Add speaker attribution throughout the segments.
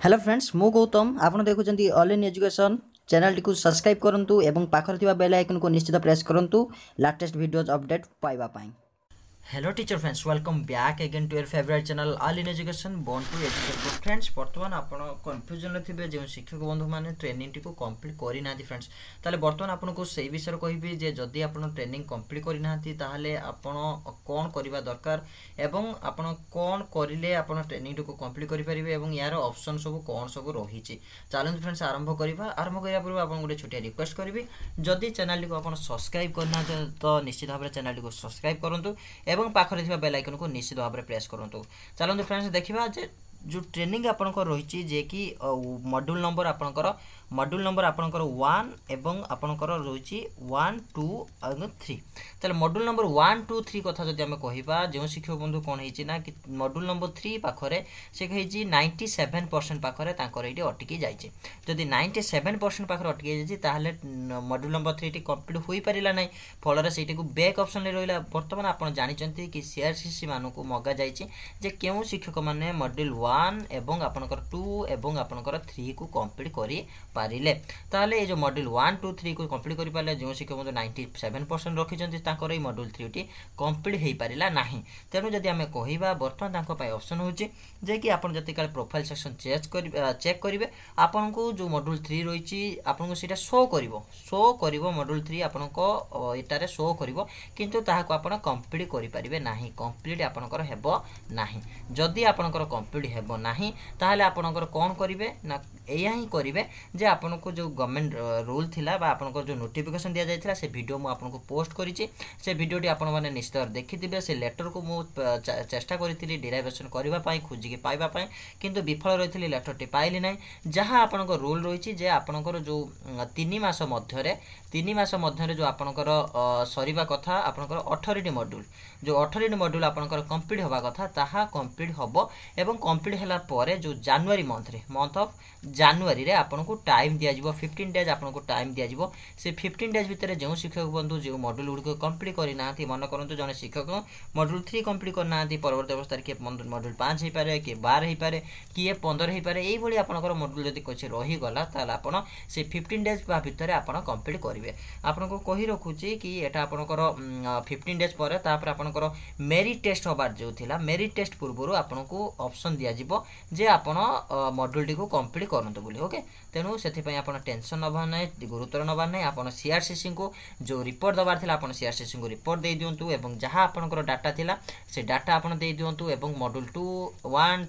Speaker 1: Hello friends मु गौतम आपन देखुचंती ऑल इन एजुकेशन चैनल टी को सब्सक्राइब करंतु एवं पाखर थिबा बेल आइकन को निश्चित प्रेस करंतु लेटेस्ट वीडियोस अपडेट पाइबा पाई।
Speaker 2: Hello teacher friends welcome back again to your favourite channel all in education born to educate friends बर्तमान आप कन्फ्यूजन थे जो शिक्षक बंधु मैंने ट्रेनिंग टी को कंप्लीट करना फ्रेंड्स ताले बर्तमान आपको से विषय कहबी जे जदि आप ट्रेनिंग कंप्लीट करना ताहले आपण कौन करबा दरकार एवं आपण कौन करिले आपण ट्रेनिंग टी को कंप्लीट करि परिबे एवं यार ऑप्शन सब कौन सब रही चैलेंज फ्रेंड्स आरंभ करिया पूर्व आपन गोटे छोटिया रिक्वेस्ट करबी जदि चैनल को आपण सब्सक्राइब करना तो निश्चित भाव चैनल को सब्सक्राइब करंतु एवं पाखरे थिबा बेल आइकन को निश्चित भाव में प्रेस करंतु। चलନ୍ତୁ फ्रेंड्स देखिबा जे जो ट्रेनिंग आपनकर रही जे कि मॉड्यूल नंबर आपनकर 1 एवं आपनकर रही 1 2 और 3 ताले मॉड्यूल नंबर 1 2 3 कथा जदि हम कहिबा जे शिक्षक बंधु कोन हेछि ना कि मॉड्यूल नंबर 3 पाखरे से कहिछि 97% पाखरे तांकर एटी अटकी जाइछि जदि 97% पाखरे अटकी जाइछि ताहले मॉड्यूल नंबर 3 टी कंप्लीट होई परिला नै फल रे सेटी को बैक ऑप्शन ले रहिला। वर्तमान आपण जानि चंती कि सीआरसीसी मानु को मगा जाइछि जे केउ शिक्षक माने मॉड्यूल 1 एवं आपनकर 2 एवं आपनकर 3 को कंप्लीट करि पारिले ताले ए जो मॉड्यूल 1 2 3 को कंप्लीट करि पाले जो शिक्षक बंधु 97% रखि चंती तांकर ए मॉड्यूल 3 टी कंप्लीट हेई पारिला नाही तेनु जदि हमें कहिबा वर्तमान तांको पाई ऑप्शन होची जे कि आपण जति काल प्रोफाइल सेक्शन चेक करिवे आपन को जो मॉड्यूल 3 रहिची आपन को सीटा शो करिवो मॉड्यूल 3 आपन को एटारे शो करिवो किंतु ताहा को आपण कंप्लीट करि परिबे नाही कंप्लीट आपनकर हेबो नाही जदि आपनकर कंप्लीट हेबो नाही ताहले आपनकर कोन करिवे ना एया ही करिवे जे आपन को जो गवर्नमेंट रूल थिला बा आपन को जो नोटिफिकेशन दिया जायथिला से वीडियो मु आपन को पोस्ट करिछि से वीडियोटी आपन माने निश्चित देखिथिबे से लेटर को मु चेष्टा करिथिली डेराइवेशन करबा पई खोजि के पाइबा पई किंतु विफल रहिथिली लेटर टी पाइली नै जहां आपन को रूल रहिछि जे आपन को जो 3 मास मध्यरे जो आपन को सरीबा कथा आपन को 18 टी मॉड्यूल जो 18 मॉड्यूल आपन को कंप्लीट होबा कथा ताहा कंप्लीट होबो एवं कंप्लीट हला परे जो जनवरी मंथ ऑफ जनवरी रे आपन को टाइम दिया जिवो 15 डेज आपन को टाइम दिया जिवो से 15 डेज भितर जो शिक्षक बंधु जो मॉड्यूल गुडी को कंप्लीट करि नाथि मन करंतु जने शिक्षक मॉड्यूल 3 कंप्लीट कर नाथि परवर्ती अवस्था के मॉड्यूल 5 हे पारे के 12 हे पारे कि 15 हे पारे एई भली आपन को मॉड्यूल जदी कोछि रही गला ताला आपन से 15 डेज बा भितर आपन कंप्लीट करिवे आपन को कहि रखुछि कि एटा आपन को 15 डेज परे तापर आपन को मेरिट टेस्ट होबार जो थिला मेरिट टेस्ट पूर्वरु आपन को ऑप्शन दिया जिवो जे आपन मॉड्यूल टी को कंप्लीट करंतु बोली ओके तेनु सेथि पई आपन टेंशन नबा नै गुरुतर नबा नै आपन सीआरसीसी को जो रिपोर्ट दबार थिला आपन सीआरसीसी को रिपोर्ट दे दियंतु एवं जहां आपन को डाटा थिला से डाटा आपन दे दियंतु एवं मॉड्यूल 1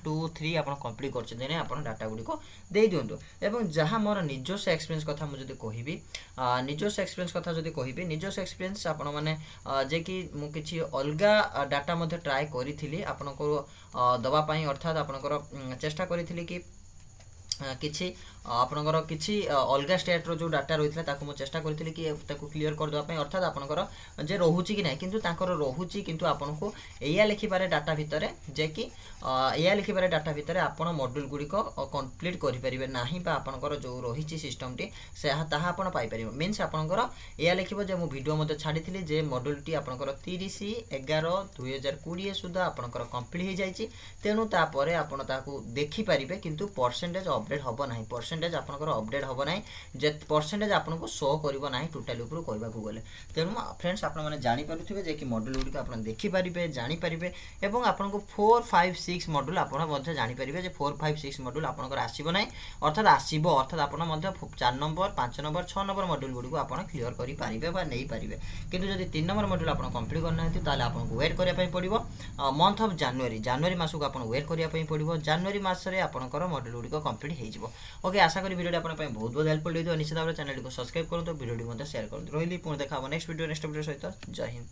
Speaker 2: 2 3 आपन कंप्लीट करछ देने आपन डाटा गुडी को दे दियंतु एवं जहां मोर निजोस एक्सपीरियंस कथा मु जदी कहिबी निजोस एक्सपीरियंस कथा जदी कहिबी निजोस एक्सपीरियंस आपन माने जे कि मु किछि अलगा डाटा मध्ये ट्राई करिथिली आपन को दबा पई अर्थात आपन को चेष्टा करिथिली कि किछि आपनकर किछि अलगा स्टेट रो जो डाटा रहितला ताको मु चेष्टा करथिली कि ताको क्लियर कर दवा पय अर्थात आपनकर जे रहुची कि नै किंतु ताकर रहुची किंतु आपनको एया लिखि पारे डाटा भितरे जे कि एया लिखि पारे डाटा भितरे आपन मॉड्यूल गुडी को कंप्लीट करि परिबे नाही बा आपनकर जो रहिची सिस्टम टी से ताहा आपन पाइ परिबे मींस आपनकर एया लिखिबो जे मु वीडियो मध्ये छाडिथिली जे मॉड्यूल टी आपनकर 30/11/2020 सुधा आपनकर कंप्लीट हे जाईची तेनु ता परे आपन ताको देखि परिबे किंतु परसेंटेज अपडेट होबो नाही परसेंटेज आपनकर अपडेट होबो नाही जे परसेंटेज आपनको शो करबो नाही टोटल ऊपर कहबा को गले तेनु फ्रेंड्स आपन माने जानि पारुथिबे जे कि मॉड्यूल गुडी को आपन देखि परिबे जानि परिबे एवं आपनको 4 5 6 मॉड्यूल आपन मध्ये जानि परिबे जे 4 5 6 मॉड्यूल आपनकर आसीबो नाही अर्थात आसीबो अर्थात आपन मध्ये 4 नंबर 5 नंबर 6 नंबर मॉड्यूल गुडी को आपन क्लियर करि परिबे बा नै परिबे किंतु जदि 3 नंबर मॉड्यूल आपन कंप्लीट करना हेतु ताले आपन को वेट करिया पई पडिबो मंथ ऑफ जनवरी मास को आपन वेट करिया पई पडिबो जनवरी मास रे आपनकर मॉड्यूल गुडी को कंप्लीट हे जिवो ओके आशा करी वीडियो आपन पई बहुत बहुत हेल्पफुल होइतो निश्चित भाव चैनल को सब्सक्राइब करंतो वीडियो मध्ये शेयर करंतो रहिली पुणी देखा नेक्स्ट वीडियो सहित जय हिंद।